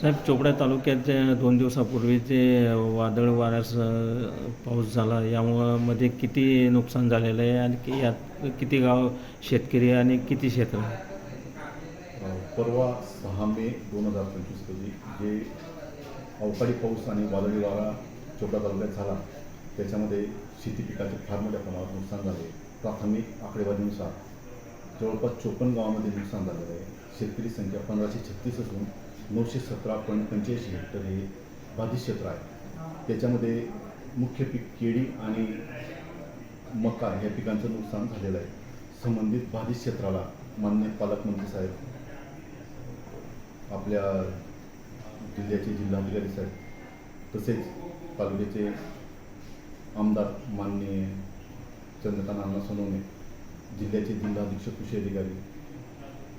साहेब, चोपडा तालुक्यात जे 2 दिवसापूर्वी जे वादळ वाऱ्यास पाऊस झाला, यामुळं मध्ये किती नुकसान झालेलं आहे आणि यात किती गाव शेतकरी आणि किती क्षेत्र? परवा 6 मे 2025 रोजी जे अवकाळी पाऊस आणि वादळी वारा चोपडा तालुक्यात झाला, त्याच्यामध्ये शेती पिकाचे फार मोठ्या प्रमाणात नुकसान झाले. प्राथमिक आकडेवारीनुसार जवळपास 54 गावामध्ये नुकसान झालेलं आहे. शेतकरी संख्या 1536 असून 917.85 हेक्टर हे बाधित क्षेत्र आहे. त्याच्यामध्ये मुख्य पीक केळी आणि मका या पिकांचं नुकसान झालेलं आहे. संबंधित बाधित क्षेत्राला माननीय पालकमंत्री साहेब, आपल्या जिल्ह्याचे जिल्हाधिकारी साहेब, तसेच तालुक्याचे आमदार माननीय चंद्रकांत अण्णा सोनवणे, जिल्ह्याचे जिल्हा अधीक्षक कृषी अधिकारी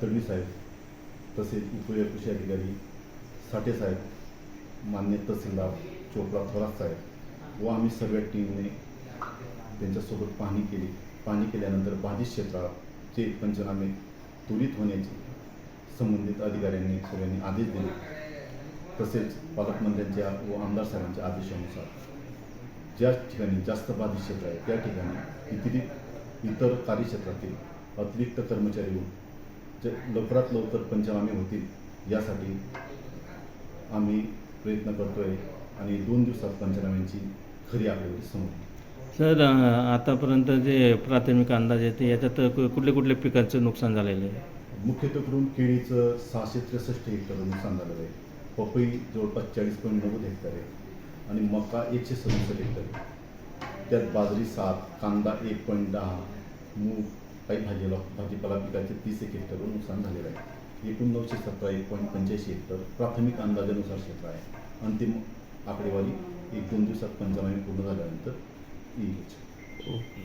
तडवी साहेब, तसेच उपविभागीय कृषी अधिकारी साठे साहेब, माननीय तहसीलदार चोपडा थोरात साहेब व आम्ही सर्व टीमने त्यांच्यासोबत पाहणी केल्यानंतर बाधित क्षेत्राचे पंचनामे त्वरित होण्याचे संबंधित अधिकाऱ्यांनी सगळ्यांनी आदेश दिले. तसेच पालकमंत्र्यांच्या व आमदार साहेबांच्या आदेशानुसार ज्या ठिकाणी जास्त बाधित क्षेत्र आहे त्या ठिकाणी इतर कार्यक्षेत्रातील अतिरिक्त कर्मचारी होऊन जे लवकरात लवकर पंचनामे होतील यासाठी आम्ही प्रयत्न करतोय आणि 2 दिवसात पंचनाम्यांची खरी आकडेवारी समोर येईल. सर, आतापर्यंत जे प्राथमिक अंदाज येते याच्यात कुठल्या कुठल्या पिकांचं नुकसान झालेलं आहे? मुख्यत्वे करून केळीचं 663 हेक्टर नुकसान झालेलं आहे. पपई जवळपास 40.90 हेक्टर आहे आणि मका 167 हेक्टर आहे. त्यात बाजरी 7, कांदा 1.10, मूग, काही भाजीपाला पिकाचे 31 हेक्टरवर नुकसान झालेलं आहे. एकूण 917.85 हेक्टर प्राथमिक अंदाजानुसार क्षेत्र आहे. अंतिम आकडेवारी 1-2 दिवसात पंचनामे पूर्ण झाल्यानंतर येईल. ओके.